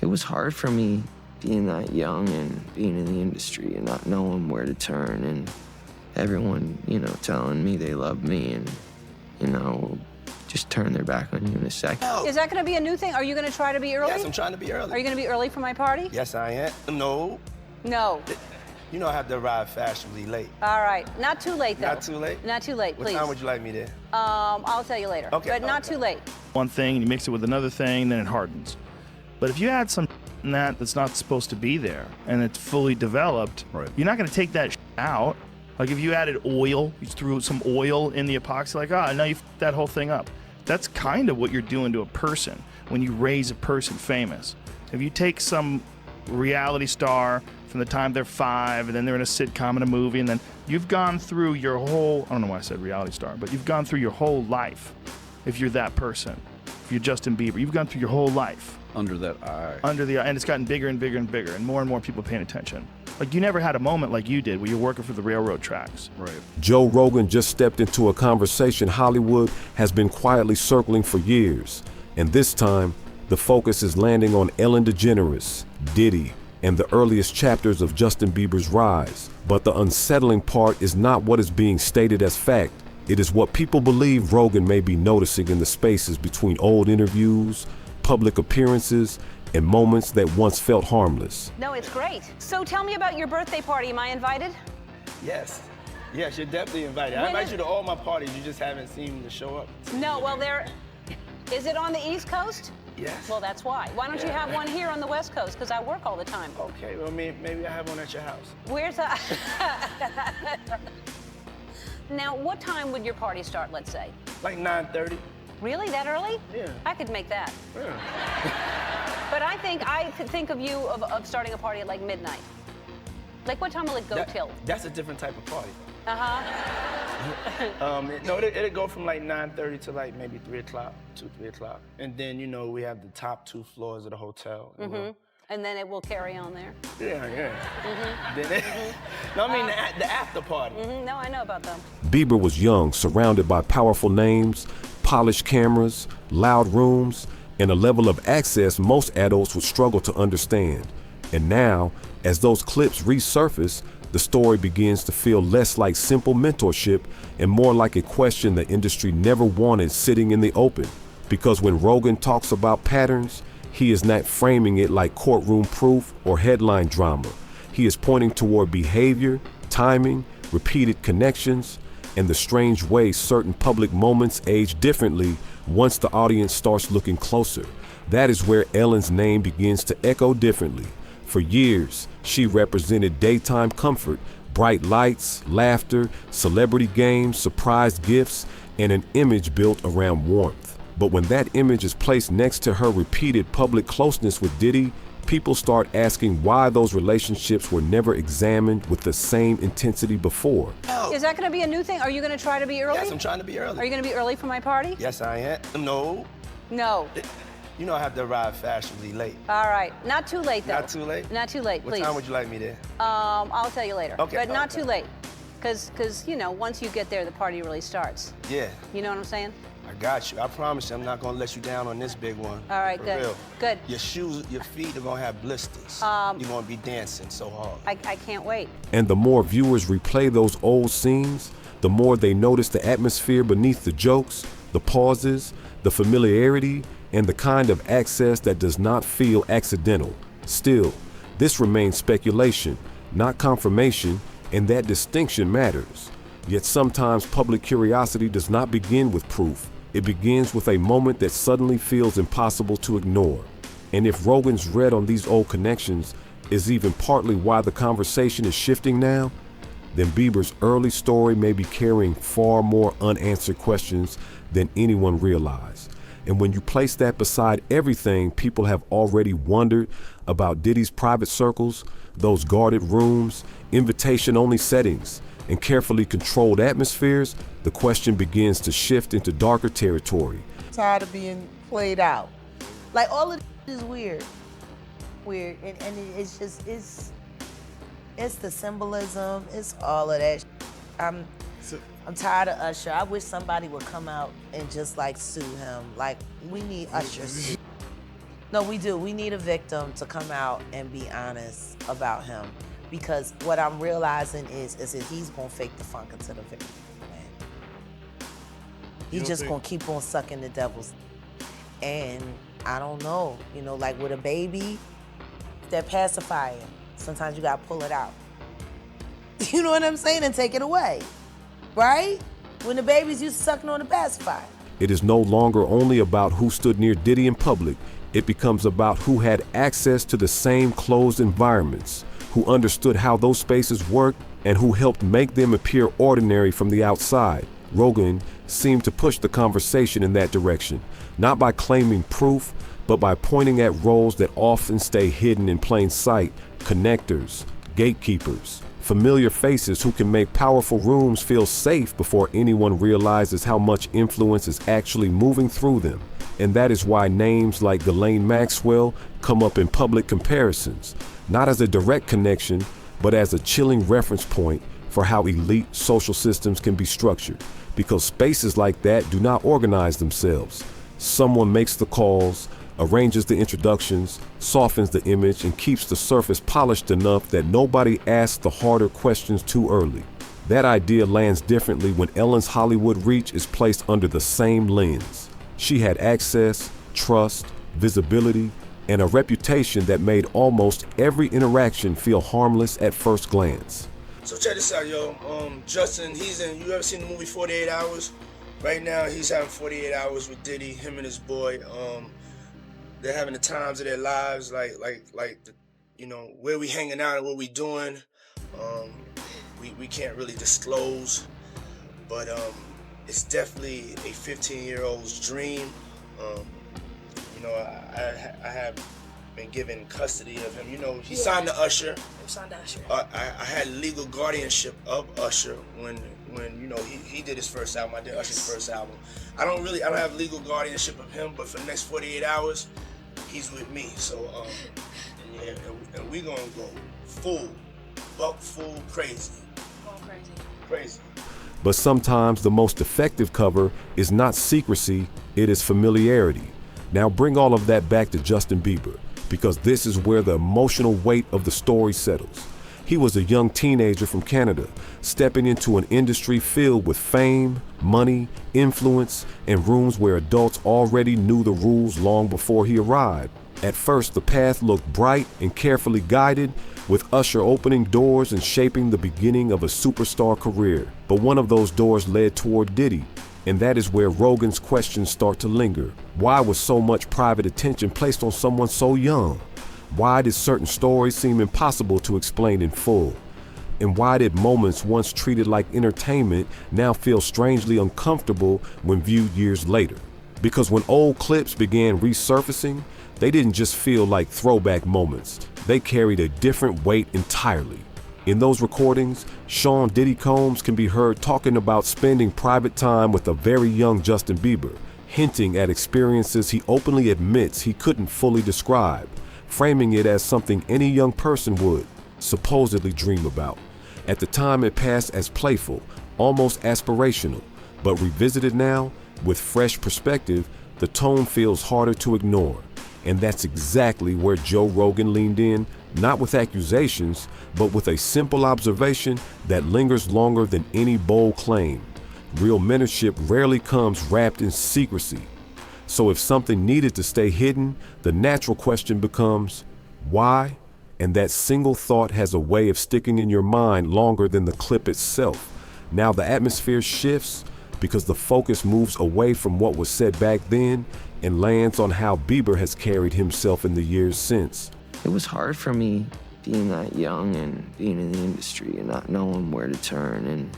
it was hard for me being that young and being in the industry and not knowing where to turn, and everyone, you know, telling me they love me and, you know, just turn their back on you in a second. Is that going to be a new thing? Are you going to try to be early? Yes, I'm trying to be early. Are you going to be early for my party? Yes, I am. No. No. You know I have to arrive fashionably late. All right. Not too late, though. Not too late? Not too late, please. What time would you like me there? I'll tell you later. Okay. But not too late. One thing and you mix it with another thing, then it hardens. But if you add some in that's not supposed to be there and it's fully developed, right, you're not going to take that out. Like if you added oil, you threw some oil in the epoxy, like, now you f***ed that whole thing up. That's kind of what you're doing to a person when you raise a person famous. If you take some reality star from the time they're 5 and then they're in a sitcom and a movie, and then you've gone through your whole, I don't know why I said reality star, but you've gone through your whole life. If you're that person, if you're Justin Bieber, you've gone through your whole life. Under that eye. Under the eye, and it's gotten bigger and bigger and bigger, and more people paying attention. Like, you never had a moment like you did where you're working for the railroad tracks. Right. Joe Rogan just stepped into a conversation Hollywood has been quietly circling for years. And this time, the focus is landing on Ellen DeGeneres, Diddy, and the earliest chapters of Justin Bieber's rise. But the unsettling part is not what is being stated as fact. It is what people believe Rogan may be noticing in the spaces between old interviews, public appearances, and moments that once felt harmless. No, it's great. So tell me about your birthday party. Am I invited? Yes. Yes, you're definitely invited. I invite you to all my parties. You just haven't seen me to show up. No, well, is it on the East Coast? Yes. Well, that's why. Why don't you have one here on the West Coast? Because I work all the time. Okay, well, maybe I have one at your house. Where's that? Now, what time would your party start, let's say? Like 9:30. Really? That early? Yeah. I could make that. Yeah. But I could think of you of starting a party at like midnight. Like, what time will it go till? That's a different type of party. Uh-huh. No, it'll go from like 9:30 to like maybe 3 o'clock, 3 o'clock. And then, you know, we have the top 2 floors of the hotel. Mm-hmm. And then it will carry on there? Yeah. Mm-hmm. Then no, I mean the after party. Mm-hmm. No, I know about them. Bieber was young, surrounded by powerful names, polished cameras, loud rooms, and a level of access most adults would struggle to understand. And now, as those clips resurface, the story begins to feel less like simple mentorship and more like a question the industry never wanted sitting in the open. Because when Rogan talks about patterns, he is not framing it like courtroom proof or headline drama. He is pointing toward behavior, timing, repeated connections, and the strange way certain public moments age differently once the audience starts looking closer. That is where Ellen's name begins to echo differently. For years, she represented daytime comfort, bright lights, laughter, celebrity games, surprise gifts, and an image built around warmth. But when that image is placed next to her repeated public closeness with Diddy, people start asking why those relationships were never examined with the same intensity before. Is that going to be a new thing? Are you going to try to be early? Yes, I'm trying to be early. Are you going to be early for my party? Yes, I am. No. No. You know I have to arrive fashionably late. All right. Not too late, though. Not too late? Not too late, please. What time would you like me there? I'll tell you later. Okay. But not okay. too late. Because, you know, once you get there, the party really starts. Yeah. You know what I'm saying? I got you. I promise you I'm not going to let you down on this big one. All right, For good. real. Good. Your shoes, your feet are going to have blisters. You're going to be dancing so hard. I can't wait. And the more viewers replay those old scenes, the more they notice the atmosphere beneath the jokes, the pauses, the familiarity, and the kind of access that does not feel accidental. Still, this remains speculation, not confirmation, and that distinction matters. Yet sometimes public curiosity does not begin with proof. It begins with a moment that suddenly feels impossible to ignore. And if Rogan's read on these old connections is even partly why the conversation is shifting now, then Bieber's early story may be carrying far more unanswered questions than anyone realized. And when you place that beside everything people have already wondered about Diddy's private circles, those guarded rooms, invitation-only settings, and carefully controlled atmospheres, the question begins to shift into darker territory. Tired of being played out. Like, all of this is weird. Weird, and it's just, it's the symbolism, it's all of that. I'm tired of Usher. I wish somebody would come out and just like sue him. Like, we need Usher. No, we do. We need a victim to come out and be honest about him. Because what I'm realizing is that he's gonna fake the funk until the victim. He's just gonna keep on sucking the devil's. And I don't know, you know, like with a baby, that pacifier, sometimes you gotta pull it out. You know what I'm saying? And take it away, right? When the babies used to sucking on the pacifier. It is no longer only about who stood near Diddy in public. It becomes about who had access to the same closed environments, who understood how those spaces worked, and who helped make them appear ordinary from the outside. Rogan seemed to push the conversation in that direction, not by claiming proof, but by pointing at roles that often stay hidden in plain sight: connectors, gatekeepers, familiar faces who can make powerful rooms feel safe before anyone realizes how much influence is actually moving through them. And that is why names like Ghislaine Maxwell come up in public comparisons, not as a direct connection, but as a chilling reference point for how elite social systems can be structured, because spaces like that do not organize themselves. Someone makes the calls, arranges the introductions, softens the image, and keeps the surface polished enough that nobody asks the harder questions too early. That idea lands differently when Ellen's Hollywood reach is placed under the same lens. She had access, trust, visibility, and a reputation that made almost every interaction feel harmless at first glance. So check this out, yo. Justin, you ever seen the movie 48 Hours? Right now, he's having 48 hours with Diddy, him and his boy. They're having the times of their lives, you know, where we hanging out and what we doing. We can't really disclose, but it's definitely a 15-year-old's dream. You know, I have been given custody of him. You know, he signed to Usher. I'm signed to Usher. I had legal guardianship of Usher when you know he did his first album. I did Usher's first album. I don't have legal guardianship of him, but for the next 48 hours, he's with me. So yeah, and we gonna go full crazy. Crazy. But sometimes the most effective cover is not secrecy, it is familiarity. Now bring all of that back to Justin Bieber, because this is where the emotional weight of the story settles. He was a young teenager from Canada, stepping into an industry filled with fame, money, influence, and rooms where adults already knew the rules long before he arrived. At first, the path looked bright and carefully guided, with Usher opening doors and shaping the beginning of a superstar career. But one of those doors led toward Diddy, and that is where Rogan's questions start to linger. Why was so much private attention placed on someone so young? Why did certain stories seem impossible to explain in full? And why did moments once treated like entertainment now feel strangely uncomfortable when viewed years later? Because when old clips began resurfacing, they didn't just feel like throwback moments. They carried a different weight entirely. In those recordings, Sean Diddy Combs can be heard talking about spending private time with a very young Justin Bieber, hinting at experiences he openly admits he couldn't fully describe, framing it as something any young person would supposedly dream about. At the time, it passed as playful, almost aspirational, but revisited now, with fresh perspective, the tone feels harder to ignore. And that's exactly where Joe Rogan leaned in, not with accusations, but with a simple observation that lingers longer than any bold claim. Real mentorship rarely comes wrapped in secrecy. So if something needed to stay hidden, the natural question becomes, why? And that single thought has a way of sticking in your mind longer than the clip itself. Now the atmosphere shifts because the focus moves away from what was said back then and lands on how Bieber has carried himself in the years since. It was hard for me being that young and being in the industry and not knowing where to turn, and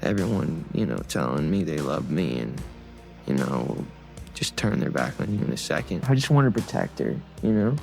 everyone, you know, telling me they love me and, you know, just turn their back on you in a second. I just want to protect her, you know?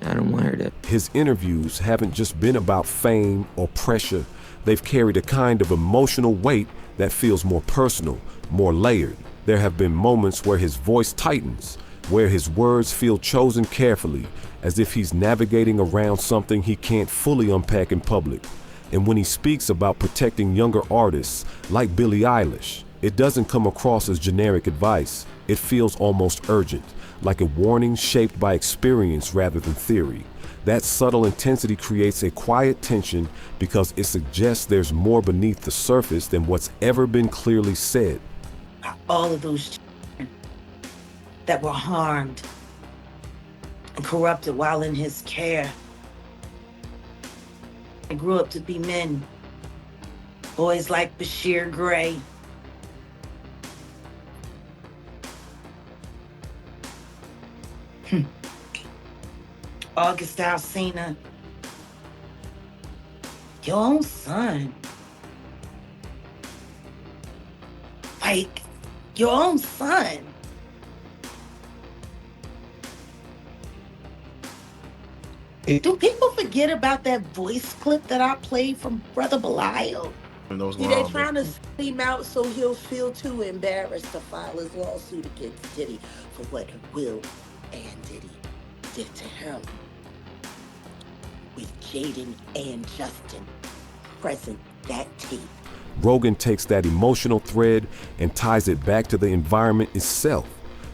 I don't want her to. His interviews haven't just been about fame or pressure. They've carried a kind of emotional weight that feels more personal, more layered. There have been moments where his voice tightens, where his words feel chosen carefully, as if he's navigating around something he can't fully unpack in public. And when he speaks about protecting younger artists, like Billie Eilish, it doesn't come across as generic advice. It feels almost urgent, like a warning shaped by experience rather than theory. That subtle intensity creates a quiet tension because it suggests there's more beneath the surface than what's ever been clearly said. All of those that were harmed and corrupted while in his care, they grew up to be men. Boys like Bashir Gray. August Alsina. Your own son. Like, your own son. Do people forget about that voice clip that I played from Brother Belial? See, they trying to sell him out so he'll feel too embarrassed to file his lawsuit against Diddy for what Will and Diddy did to him. With Jaden and Justin present that tape. Rogan takes that emotional thread and ties it back to the environment itself,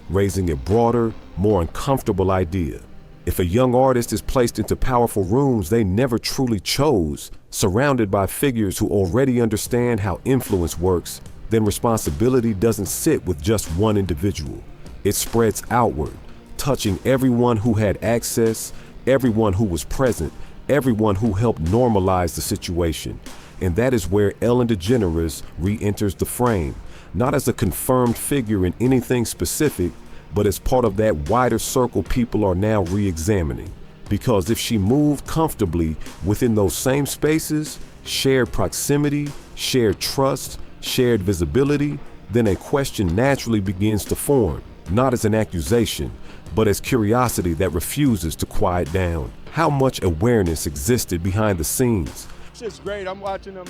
raising a broader, more uncomfortable idea. If a young artist is placed into powerful rooms they never truly chose, surrounded by figures who already understand how influence works, then responsibility doesn't sit with just one individual. It spreads outward, touching everyone who had access, everyone who was present, everyone who helped normalize the situation. And that is where Ellen DeGeneres re-enters the frame, not as a confirmed figure in anything specific, but as part of that wider circle people are now re-examining. Because if she moved comfortably within those same spaces, shared proximity, shared trust, shared visibility, then a question naturally begins to form, not as an accusation, but as curiosity that refuses to quiet down. How much awareness existed behind the scenes? It's great. I'm watching him,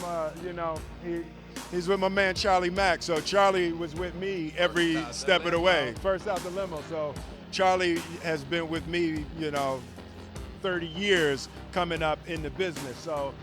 he's with my man Charlie Mack. So Charlie was with me every step of the way. First out the limo. So Charlie has been with me, 30 years coming up in the business. So,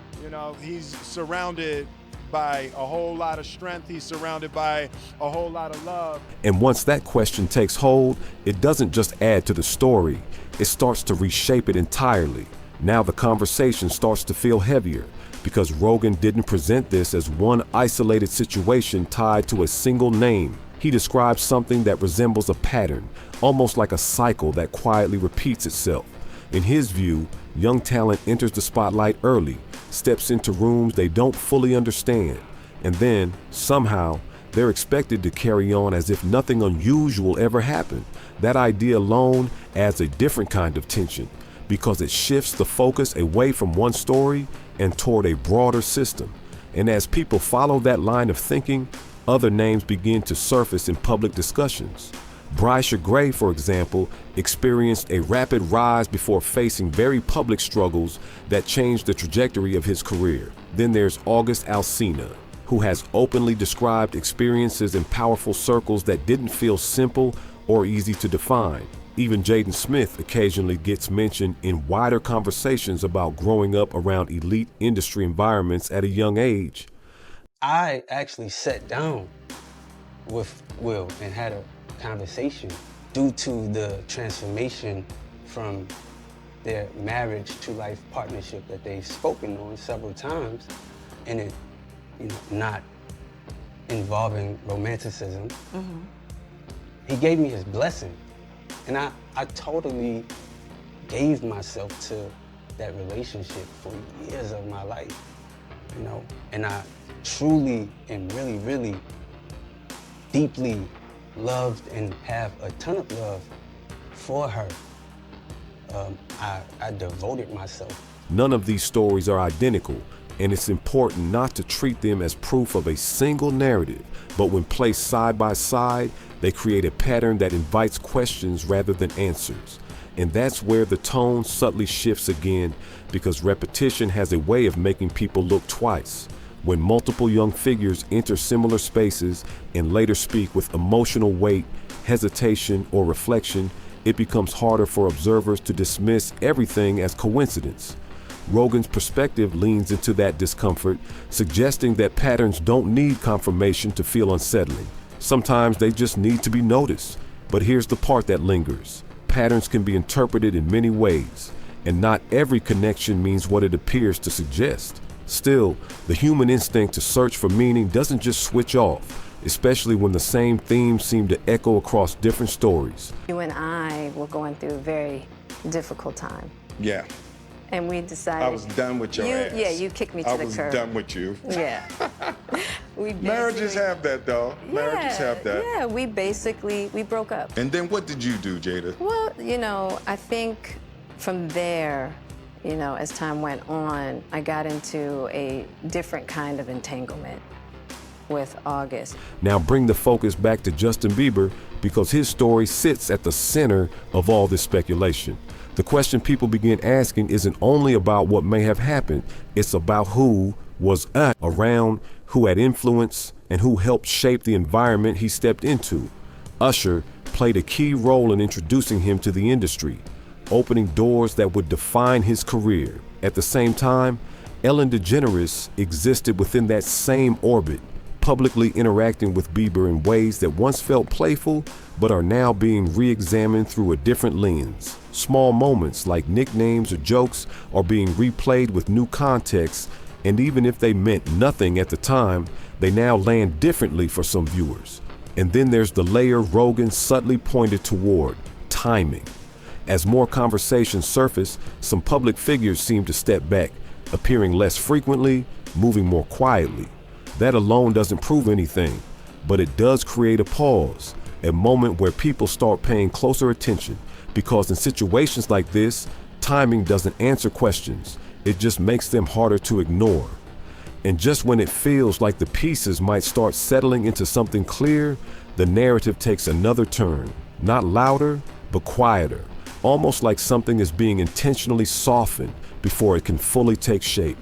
he's surrounded by a whole lot of strength. He's surrounded by a whole lot of love. And once that question takes hold, it doesn't just add to the story. It starts to reshape it entirely. Now the conversation starts to feel heavier because Rogan didn't present this as one isolated situation tied to a single name. He describes something that resembles a pattern, almost like a cycle that quietly repeats itself. In his view, young talent enters the spotlight early, steps into rooms they don't fully understand, and then, somehow, they're expected to carry on as if nothing unusual ever happened. That idea alone adds a different kind of tension, because it shifts the focus away from one story and toward a broader system. And as people follow that line of thinking, other names begin to surface in public discussions. Brycia Gray, for example, experienced a rapid rise before facing very public struggles that changed the trajectory of his career. Then there's August Alsina, who has openly described experiences in powerful circles that didn't feel simple or easy to define. Even Jaden Smith occasionally gets mentioned in wider conversations about growing up around elite industry environments at a young age. I actually sat down with Will and had a conversation due to the transformation from their marriage to life partnership that they've spoken on several times, and it, not involving romanticism. Mm-hmm. He gave me his blessing, and I totally gave myself to that relationship for years of my life, and I truly and really, really deeply loved and have a ton of love for her. I devoted myself. None of these stories are identical, and it's important not to treat them as proof of a single narrative, but when placed side by side, they create a pattern that invites questions rather than answers. And that's where the tone subtly shifts again, because repetition has a way of making people look twice. When multiple young figures enter similar spaces and later speak with emotional weight, hesitation, or reflection, it becomes harder for observers to dismiss everything as coincidence. Rogan's perspective leans into that discomfort, suggesting that patterns don't need confirmation to feel unsettling. Sometimes they just need to be noticed. But here's the part that lingers. Patterns can be interpreted in many ways, and not every connection means what it appears to suggest. Still, the human instinct to search for meaning doesn't just switch off, especially when the same themes seem to echo across different stories. You and I were going through a very difficult time. Yeah. And we decided... I was done with your ass. Yeah, you kicked me to the curb. I was done with you. Yeah. Marriages have that, though. Marriages have that. Yeah, we broke up. And then what did you do, Jada? Well, you know, I think from there, you know, as time went on, I got into a different kind of entanglement with August. Now bring the focus back to Justin Bieber, because his story sits at the center of all this speculation. The question people begin asking isn't only about what may have happened, it's about who was around, who had influence, and who helped shape the environment he stepped into. Usher played a key role in introducing him to the industry, opening doors that would define his career. At the same time, Ellen DeGeneres existed within that same orbit, publicly interacting with Bieber in ways that once felt playful, but are now being re-examined through a different lens. Small moments like nicknames or jokes are being replayed with new context, and even if they meant nothing at the time, they now land differently for some viewers. And then there's the layer Rogan subtly pointed toward: timing. As more conversations surface, some public figures seem to step back, appearing less frequently, moving more quietly. That alone doesn't prove anything, but it does create a pause, a moment where people start paying closer attention, because in situations like this, timing doesn't answer questions, it just makes them harder to ignore. And just when it feels like the pieces might start settling into something clear, the narrative takes another turn, not louder, but quieter, almost like something is being intentionally softened before it can fully take shape.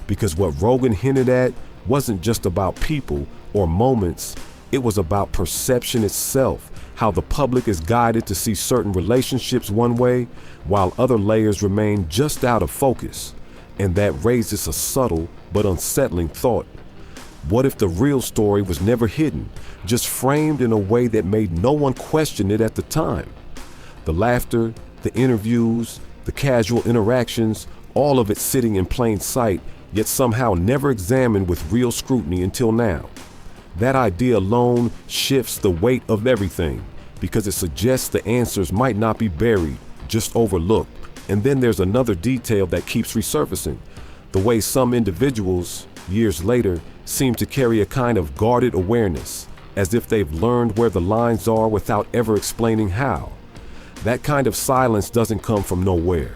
Because what Rogan hinted at wasn't just about people or moments, it was about perception itself, how the public is guided to see certain relationships one way, while other layers remain just out of focus. And that raises a subtle but unsettling thought. What if the real story was never hidden, just framed in a way that made no one question it at the time? The laughter, the interviews, the casual interactions, all of it sitting in plain sight, yet somehow never examined with real scrutiny until now. That idea alone shifts the weight of everything, because it suggests the answers might not be buried, just overlooked. And then there's another detail that keeps resurfacing: the way some individuals, years later, seem to carry a kind of guarded awareness, as if they've learned where the lines are without ever explaining how. That kind of silence doesn't come from nowhere.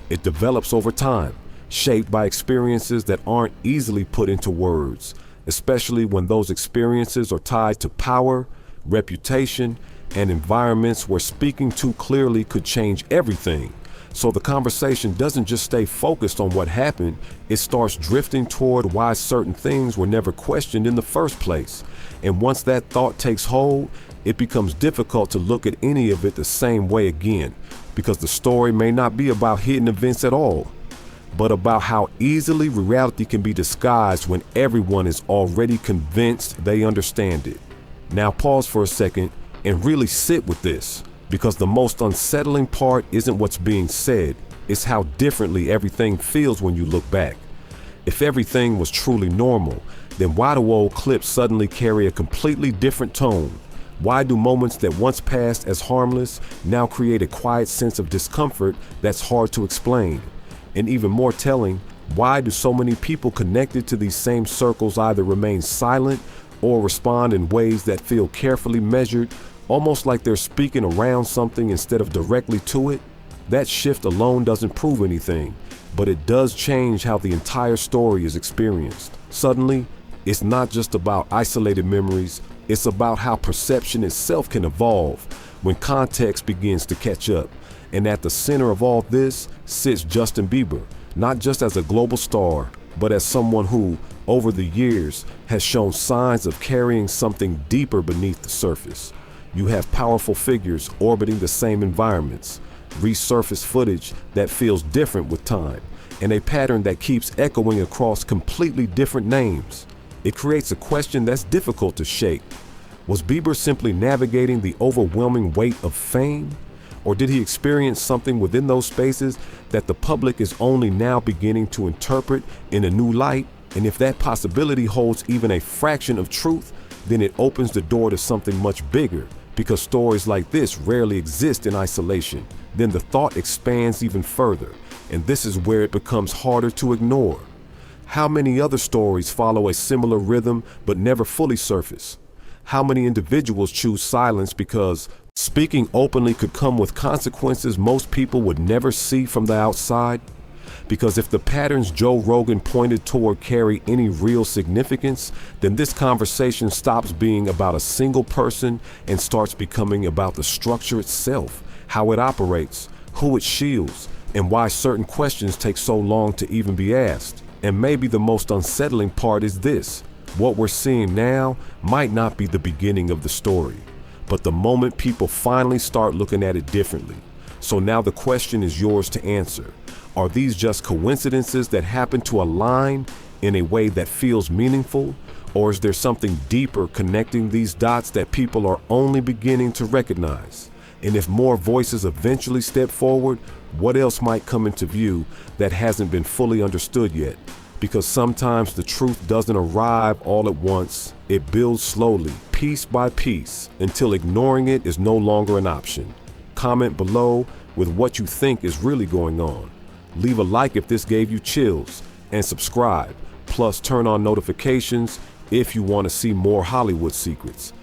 It develops over time, shaped by experiences that aren't easily put into words, especially when those experiences are tied to power, reputation, and environments where speaking too clearly could change everything. So the conversation doesn't just stay focused on what happened, it starts drifting toward why certain things were never questioned in the first place. And once that thought takes hold, it becomes difficult to look at any of it the same way again, because the story may not be about hidden events at all, but about how easily reality can be disguised when everyone is already convinced they understand it. Now pause for a second and really sit with this, because the most unsettling part isn't what's being said, it's how differently everything feels when you look back. If everything was truly normal, then why do old clips suddenly carry a completely different tone? Why do moments that once passed as harmless now create a quiet sense of discomfort that's hard to explain? And even more telling, why do so many people connected to these same circles either remain silent or respond in ways that feel carefully measured, almost like they're speaking around something instead of directly to it? That shift alone doesn't prove anything, but it does change how the entire story is experienced. Suddenly, it's not just about isolated memories, it's about how perception itself can evolve when context begins to catch up. And at the center of all this sits Justin Bieber, not just as a global star, but as someone who, over the years, has shown signs of carrying something deeper beneath the surface. You have powerful figures orbiting the same environments, resurfaced footage that feels different with time, and a pattern that keeps echoing across completely different names. It creates a question that's difficult to shake. Was Bieber simply navigating the overwhelming weight of fame? Or did he experience something within those spaces that the public is only now beginning to interpret in a new light? And if that possibility holds even a fraction of truth, then it opens the door to something much bigger, because stories like this rarely exist in isolation. Then the thought expands even further, and this is where it becomes harder to ignore. How many other stories follow a similar rhythm but never fully surface? How many individuals choose silence because speaking openly could come with consequences most people would never see from the outside? Because if the patterns Joe Rogan pointed toward carry any real significance, then this conversation stops being about a single person and starts becoming about the structure itself, how it operates, who it shields, and why certain questions take so long to even be asked. And maybe the most unsettling part is this: what we're seeing now might not be the beginning of the story, but the moment people finally start looking at it differently. So now the question is yours to answer. Are these just coincidences that happen to align in a way that feels meaningful? Or is there something deeper connecting these dots that people are only beginning to recognize? And if more voices eventually step forward, what else might come into view that hasn't been fully understood yet? Because sometimes the truth doesn't arrive all at once. It builds slowly, piece by piece, until ignoring it is no longer an option. Comment below with what you think is really going on. Leave a like if this gave you chills, and subscribe. Plus turn on notifications if you want to see more Hollywood secrets.